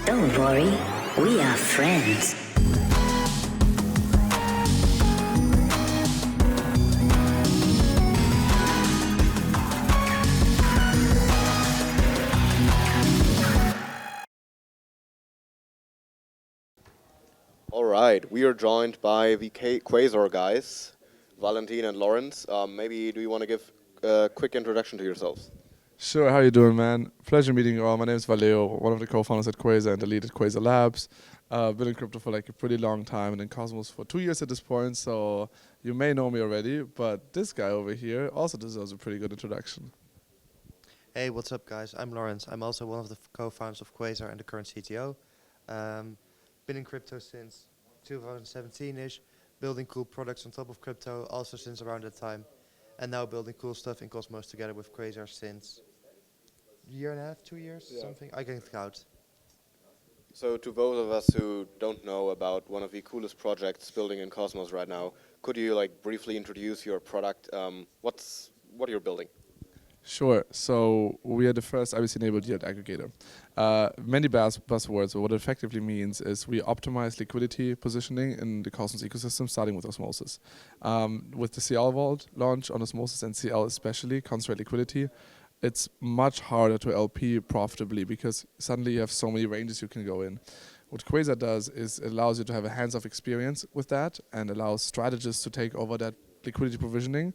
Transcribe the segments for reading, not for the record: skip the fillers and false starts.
Don't worry, we are friends. All right, we are joined by the Quasar guys, Valentin and Laurens. Maybe do you want to give a quick introduction to yourselves? Sure, how you doing, man? Pleasure meeting you all. My name is Valeo, one of the co-founders at Quasar and the lead at Quasar Labs. Been in crypto for like a pretty long time and in Cosmos for 2 years at this point, so you may know me already, but this guy over here also deserves a pretty good introduction. Hey, what's up, guys? I'm Laurens. I'm also one of the co-founders of Quasar and the current CTO. Been in crypto since 2017-ish, building cool products on top of crypto also since around that time, and now building cool stuff in Cosmos together with Quasar since a year and a half, 2 years, something. I can't count. So to those of us who don't know about one of the coolest projects building in Cosmos right now, could you like briefly introduce your product? What you're building? Sure. So we are the first IBC-enabled yield aggregator. Many buzzwords, but what it effectively means is we optimize liquidity positioning in the Cosmos ecosystem, starting with Osmosis. With the CL Vault launch on Osmosis and CL especially, concentrate liquidity, it's much harder to LP profitably because suddenly you have so many ranges you can go in. What Quasar does is it allows you to have a hands-off experience with that and allows strategists to take over that liquidity provisioning,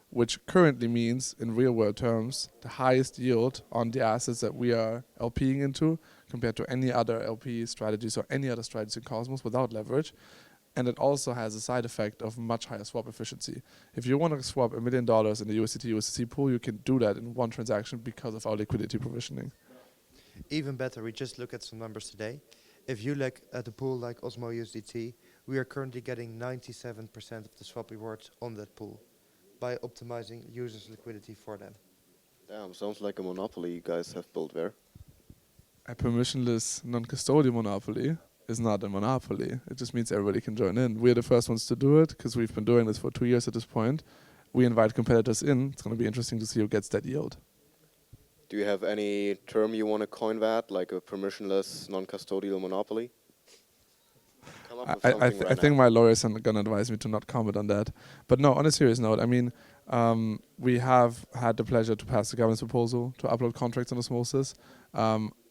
which currently means, in real-world terms, the highest yield on the assets that we are LPing into compared to any other LP strategies or any other strategies in Cosmos without leverage. And it also has a side effect of much higher swap efficiency. If you want to swap $1 million in the USDT pool, you can do that in one transaction because of our liquidity provisioning. Even better, we just look at some numbers today. If you look at a pool like Osmo USDT, we are currently getting 97% of the swap rewards on that pool by optimizing users' liquidity for them. Damn, sounds like a monopoly you guys have built there. A permissionless non-custodial monopoly is not a monopoly. It just means everybody can join in. We're the first ones to do it because we've been doing this for 2 years at this point. We invite competitors in. It's going to be interesting to see who gets that yield. Do you have any term you want to coin that, like a permissionless non-custodial monopoly? I think my lawyers are going to advise me to not comment on that. But no, on a serious note, I mean, we have had the pleasure to pass the governance proposal to upload contracts on Osmosis.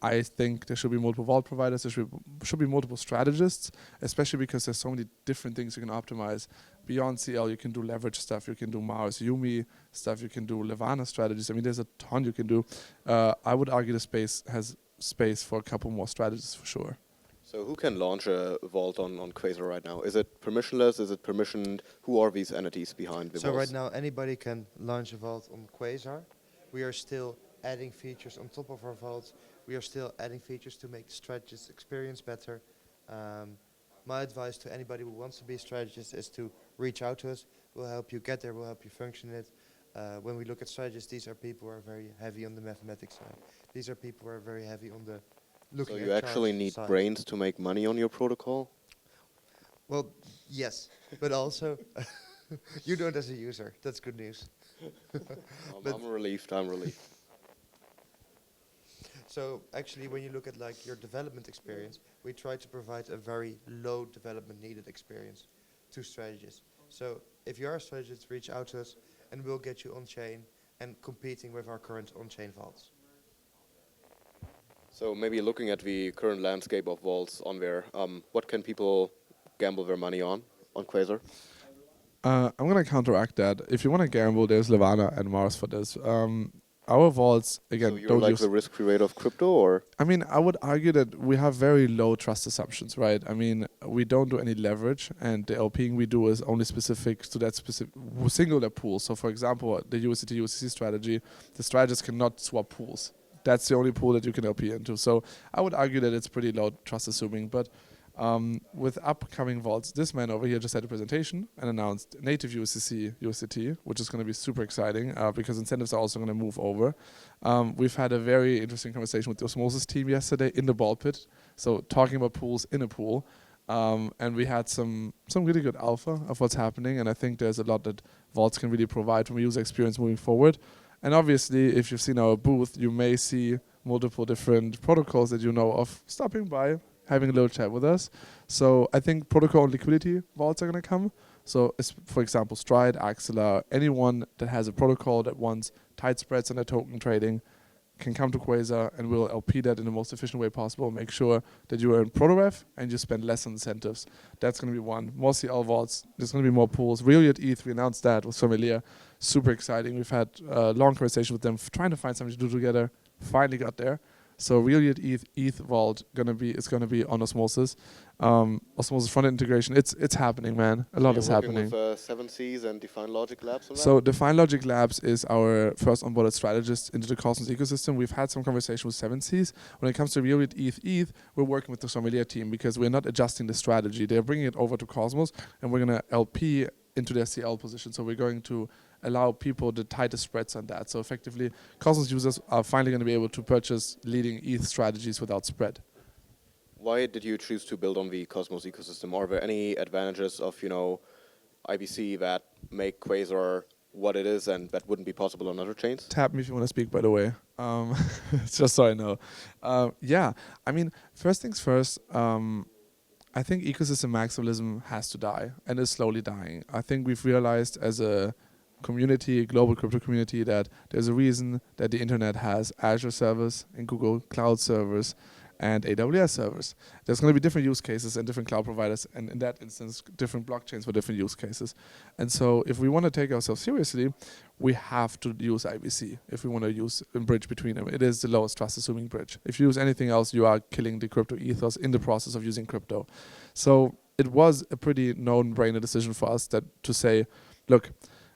I think there should be multiple vault providers, there should be multiple strategists, especially because there's so many different things you can optimize. Beyond CL, you can do leverage stuff, you can do Mars, Yumi stuff, you can do Levana strategies. I mean, there's a ton you can do. I would argue the space has space for a couple more strategies for sure. So who can launch a vault on Quasar right now? Is it permissionless? Is it permissioned? Who are these entities behind the vaults? So right now, anybody can launch a vault on Quasar. We are still adding features on top of our vaults. We are still adding features to make the strategist experience better. My advice to anybody who wants to be a strategist is to reach out to us. We'll help you get there. We'll help you function it. When we look at strategists, these are people who are very heavy on the mathematics side. These are people who are very heavy on the so you actually need brains to make money on your protocol? Well, yes, but also you don't as a user. That's good news. I'm relieved. So actually, when you look at like your development experience, we try to provide a very low development needed experience to strategists. So if you are a strategist, reach out to us, and we'll get you on chain and competing with our current on-chain vaults. So maybe looking at the current landscape of vaults on there, what can people gamble their money on Quasar? I'm going to counteract that. If you want to gamble, there's Levana and Mars for this. Our vaults, again, so you're like the risk-free rate of crypto, or? I mean, I would argue that we have very low trust assumptions, right? I mean, we don't do any leverage, and the LPing we do is only specific to that specific singular pool. So, for example, the USDT strategy, the strategists cannot swap pools. That's the only pool that you can LP into. So I would argue that it's pretty low trust assuming. But with upcoming vaults, this man over here just had a presentation and announced native USDT, which is going to be super exciting because incentives are also going to move over. We've had a very interesting conversation with the Osmosis team yesterday in the ball pit. So talking about pools in a pool. And we had some really good alpha of what's happening. And I think there's a lot that vaults can really provide from a user experience moving forward. And obviously, if you've seen our booth, you may see multiple different protocols that you know of stopping by, having a little chat with us. So I think protocol and liquidity vaults are going to come. So for example, Stride, Axelar, anyone that has a protocol that wants tight spreads on their token trading can come to Quasar, and we'll LP that in the most efficient way possible. Make sure that you earn proto-ref and you spend less on incentives. That's going to be one. More CL vaults. There's going to be more pools. Real at ETH, we announced that with Familiar. Super exciting. We've had a long conversation with them, trying to find something to do together. Finally got there. So Real at ETH vault is gonna be on Osmosis. Osmosis front end integration. It's happening, man. A lot is happening. With 7Cs and Define Logic Labs on that? So Define Logic Labs is our first onboarded strategist into the Cosmos ecosystem. We've had some conversation with 7Cs. When it comes to Real ETH, we're working with the Sommelier team because we're not adjusting the strategy. They're bringing it over to Cosmos, and we're going to LP into their CL position. So we're going to allow people the tightest spreads on that. So effectively, Cosmos users are finally going to be able to purchase leading ETH strategies without spread. Why did you choose to build on the Cosmos ecosystem? Are there any advantages of, IBC that make Quasar what it is and that wouldn't be possible on other chains? Tap me if you want to speak, by the way. Just so I know. Yeah, I mean, first things first, I think ecosystem maximalism has to die and is slowly dying. I think we've realized as a community, global crypto community, that there's a reason that the internet has Azure servers and Google Cloud servers and AWS servers. There's going to be different use cases and different cloud providers, and in that instance, different blockchains for different use cases. And so if we want to take ourselves seriously, we have to use IBC if we want to use a bridge between them. It is the lowest trust assuming bridge. If you use anything else, you are killing the crypto ethos in the process of using crypto. So it was a pretty no-brainer decision for us to say, look,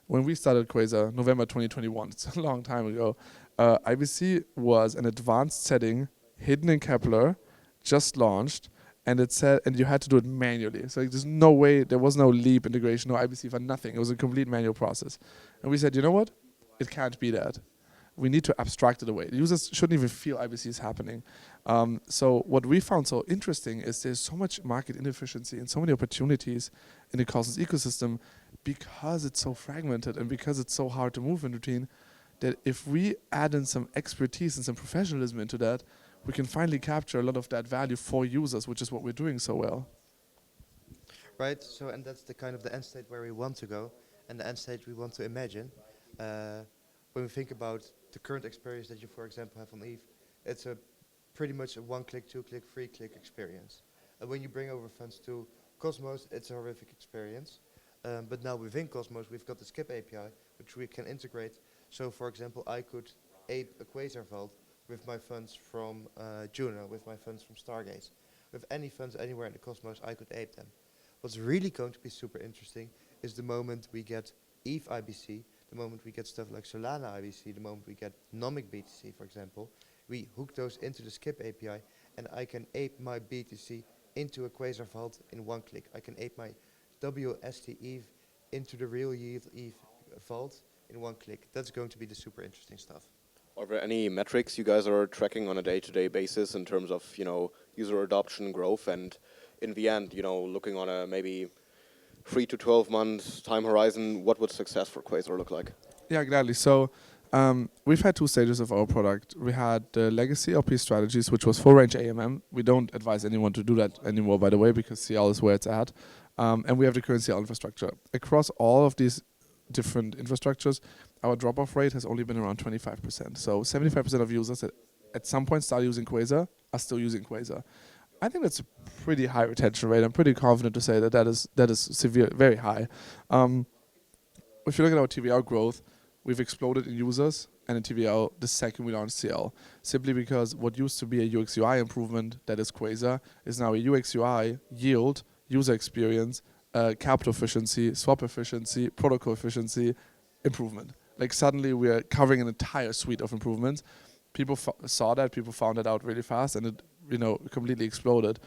when we started Quasar, November 2021, it's a long time ago, IBC was an advanced setting hidden in Kepler, just launched, and it said, and you had to do it manually. So there's no way, there was no Leap integration, no IBC for nothing. It was a complete manual process. And we said, you know what? It can't be that. We need to abstract it away. The users shouldn't even feel IBC is happening. So what we found so interesting is there's so much market inefficiency and so many opportunities in the Cosmos ecosystem because it's so fragmented and because it's so hard to move in between, that if we add in some expertise and some professionalism into that, we can finally capture a lot of that value for users, which is what we're doing so well. Right, so and that's the kind of the end state where we want to go, and the end state we want to imagine. When we think about the current experience that you, for example, have on ETH, it's a pretty much a one-click, two-click, three-click experience. And when you bring over funds to Cosmos, it's a horrific experience. But now within Cosmos, we've got the skip API, which we can integrate. So, for example, I could ape a Quasar vault with my funds from Juno, with my funds from Stargaze. With any funds anywhere in the Cosmos, I could ape them. What's really going to be super interesting is the moment we get ETH IBC, the moment we get stuff like Solana IBC, the moment we get Nomic BTC, for example, we hook those into the skip API, and I can ape my BTC into a Quasar vault in one click. I can ape my WST ETH into the real yield ETH vault in one click. That's going to be the super interesting stuff. Are there any metrics you guys are tracking on a day-to-day basis in terms of, user adoption, growth, and in the end, looking on a maybe 3 to 12 months time horizon, what would success for Quasar look like? Yeah, gladly. So we've had two stages of our product. We had the legacy LP strategies, which was full range AMM. We don't advise anyone to do that anymore, by the way, because CL is where it's at. And we have the current CL infrastructure. Across all of these different infrastructures, our drop-off rate has only been around 25%. So 75% of users that at some point start using Quasar are still using Quasar. I think that's a pretty high retention rate. I'm pretty confident to say that that is severe, very high. If you look at our TVL growth, we've exploded in users and in TVL the second we launched CL, simply because what used to be a UX UI improvement, that is Quasar, is now a UX UI, yield, user experience, capital efficiency, swap efficiency, protocol efficiency improvement. Like suddenly we are covering an entire suite of improvements. People saw that, people found that out really fast, and it completely exploded.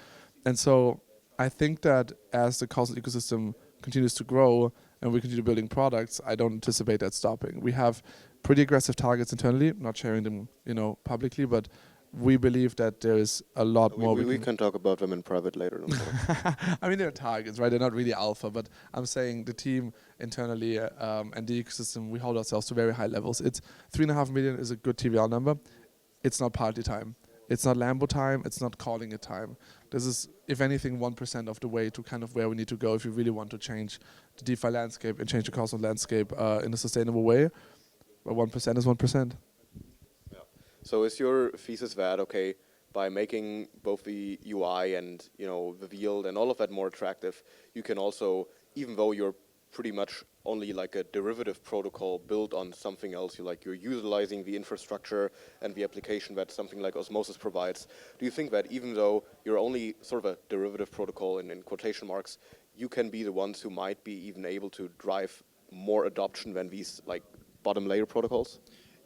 And so I think that as the Cosmos ecosystem continues to grow and we continue building products, I don't anticipate that stopping. We have pretty aggressive targets internally, not sharing them publicly, but we believe that there is a lot more. We can talk about them in private later. I mean, they're targets, right? They're not really alpha, but I'm saying the team internally and the ecosystem, we hold ourselves to very high levels. It's 3.5 million is a good TVL number. it's not party time. It's not Lambo time. It's not calling it time. This is, if anything, 1% of the way to kind of where we need to go if you really want to change the DeFi landscape and change the Cosmos landscape in a sustainable way. But 1% is 1%. Yeah. So is your thesis that, okay, by making both the UI and, you know, the yield and all of that more attractive, you can also, even though you're pretty much only like a derivative protocol built on something else, you're utilizing the infrastructure and the application that something like Osmosis provides. Do you think that even though you're only sort of a derivative protocol in quotation marks, you can be the ones who might be even able to drive more adoption than these like bottom layer protocols?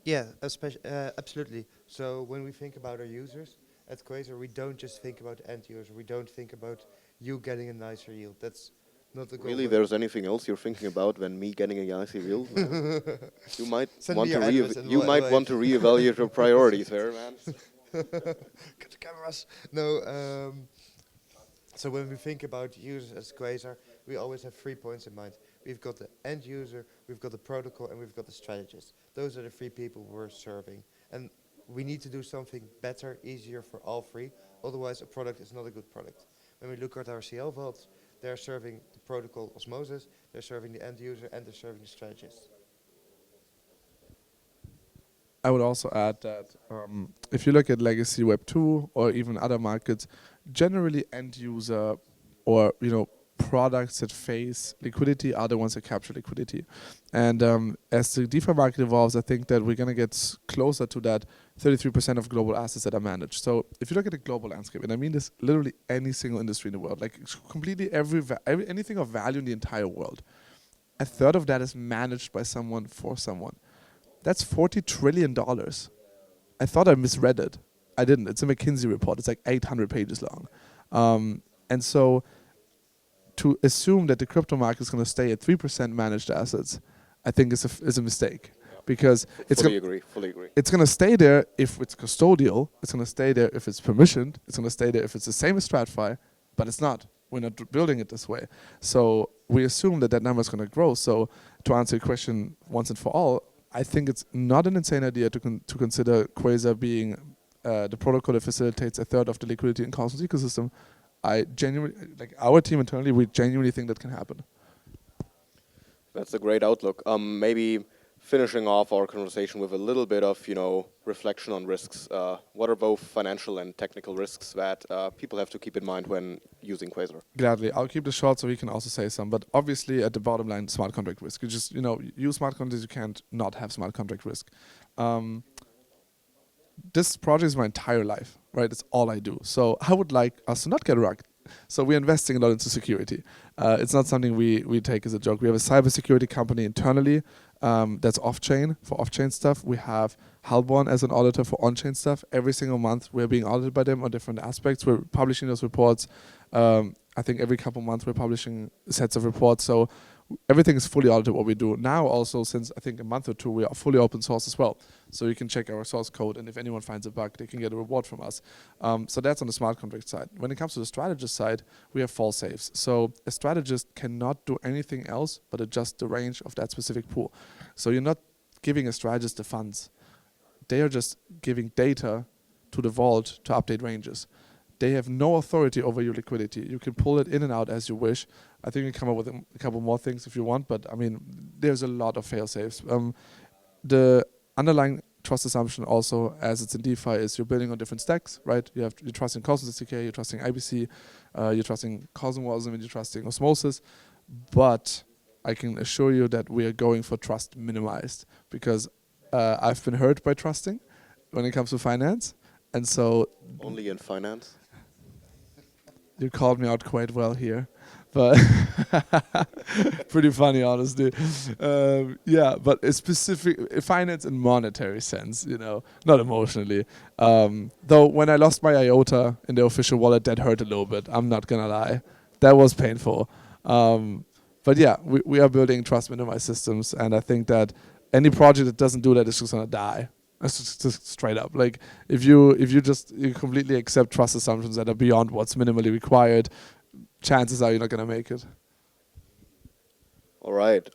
Yeah, absolutely. So when we think about our users at Quasar, we don't just think about the end user. We don't think about you getting a nicer yield. That's not the goal. Really, there's anything else you're thinking about than me getting a Yancy yield? You might Send want me to your address and want to reevaluate your priorities there, man. Get the cameras. No. So when we think about users as Quasar, we always have 3 points in mind. We've got the end user, we've got the protocol, and we've got the strategist. Those are the 3 people we're serving. And we need to do something better, easier for all 3. Otherwise, a product is not a good product. When we look at our CL vaults, they're serving the protocol Osmosis, they're serving the end user, and they're serving the strategist. I would also add that if you look at legacy Web 2 or even other markets, generally end user or products that face liquidity are the ones that capture liquidity. And as the DeFi market evolves, I think that we're going to get closer to that 33% of global assets that are managed. So if you look at the global landscape, and I mean this literally any single industry in the world, like completely anything of value in the entire world, a third of that is managed by someone for someone. That's $40 trillion. I thought I misread it. I didn't. It's a McKinsey report. It's like 800 pages long. And so to assume that the crypto market is going to stay at 3% managed assets, I think is a mistake. Because fully agree. It's going to stay there if it's custodial. It's going to stay there if it's permissioned. It's going to stay there if it's the same as TradFi, but it's not. We're not building it this way. So we assume that number is going to grow. So to answer your question once and for all, I think it's not an insane idea to consider Quasar being the protocol that facilitates a third of the liquidity in Cosmos ecosystem. I genuinely, like our team internally, we genuinely think that can happen. That's a great outlook. Maybe finishing off our conversation with a little bit of, reflection on risks. What are both financial and technical risks that people have to keep in mind when using Quasar? Gladly. I'll keep this short so we can also say some. But obviously, at the bottom line, smart contract risk. You just, use smart contracts, you can't not have smart contract risk. This project is my entire life, right? It's all I do. So I would like us to not get rugged. So we're investing a lot into security. It's not something we take as a joke. We have a cybersecurity company internally that's off-chain for off-chain stuff. We have Halborn as an auditor for on-chain stuff. Every single month we're being audited by them on different aspects. We're publishing those reports. I think every couple months we're publishing sets of reports. So everything is fully audited what we do. Now also, since I think a month or two, we are fully open source as well. So you can check our source code, and if anyone finds a bug, they can get a reward from us. So that's on the smart contract side. When it comes to the strategist side, we have fail safes. So a strategist cannot do anything else but adjust the range of that specific pool. So you're not giving a strategist the funds. They are just giving data to the vault to update ranges. They have no authority over your liquidity. You can pull it in and out as you wish. I think we can come up with a couple more things if you want, but I mean, there's a lot of fail safes. The underlying trust assumption also, as it's in DeFi, is you're building on different stacks, right? You're trusting Cosmos SDK, you're trusting IBC, you're trusting Cosmos, and you're trusting Osmosis. But I can assure you that we are going for trust minimized, because I've been hurt by trusting when it comes to finance. And so only in finance? You called me out quite well here, but pretty funny, honestly. Yeah, but a specific finance in monetary sense, not emotionally. Though when I lost my IOTA in the official wallet, that hurt a little bit. I'm not gonna lie, that was painful. But yeah, we are building trust minimized systems, and I think that any project that doesn't do that is just gonna die. That's just straight up. Like if you completely accept trust assumptions that are beyond what's minimally required, chances are you're not gonna make it. All right.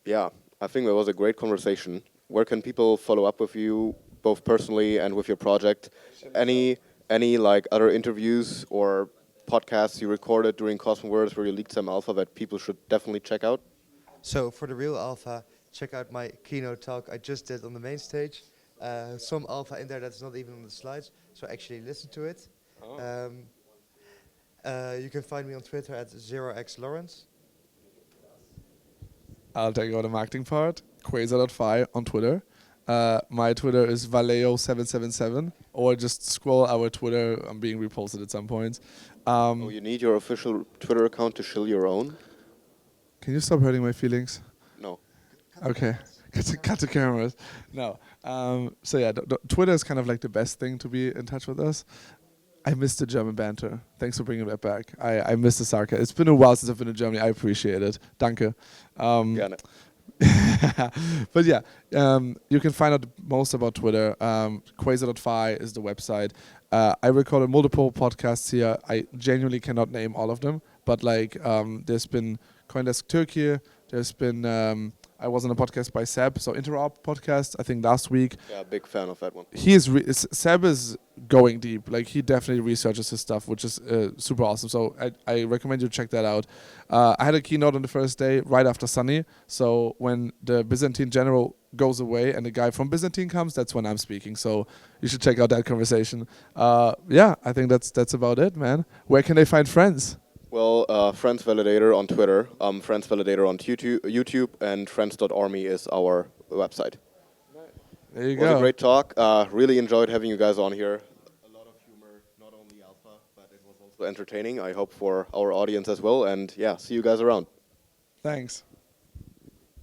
Yeah, I think that was a great conversation. Where can people follow up with you both personally and with your project. Any like other interviews or podcasts you recorded during Cosmos where you leaked some alpha that people should definitely check out? So for the real alpha, check out my keynote talk I just did on the main stage. Some alpha in there that's not even on the slides, so actually listen to it. You can find me on Twitter at 0xLawrence. I'll take over the marketing part. Quasar.fi on Twitter. My Twitter is Valeo777, or just scroll our Twitter. I'm being reposted at some point. Oh, you need your official Twitter account to shill your own? Can you stop hurting my feelings? No. Okay. Cut the cameras. No. So yeah, Twitter is kind of like the best thing to be in touch with us. I miss the German banter. Thanks for bringing that back. I miss the sarcasm. It's been a while since I've been in Germany. I appreciate it. Danke. Gerne. But yeah, you can find out most about Twitter. Quasar.fi is the website. I recorded multiple podcasts here. I genuinely cannot name all of them, but like there's been Coindesk Turkey. There's been I was on a podcast by Seb, so Interop podcast, I think last week. Yeah, big fan of that one. Seb is going deep. Like he definitely researches his stuff, which is super awesome. So I recommend you check that out. I had a keynote on the first day, right after Sunny. So when the Byzantine general goes away and the guy from Byzantine comes, that's when I'm speaking. So you should check out that conversation. Yeah, I think that's about it, man. Where can they find Frens? Well, Frens Validator on Twitter, Frens Validator on YouTube, and friends.army is our website. There you It was go. a great talk. Really enjoyed having you guys on here. A lot of humor, not only alpha, but it was also entertaining. I hope for our audience as well. And yeah, see you guys around. Thanks.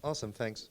Awesome, thanks.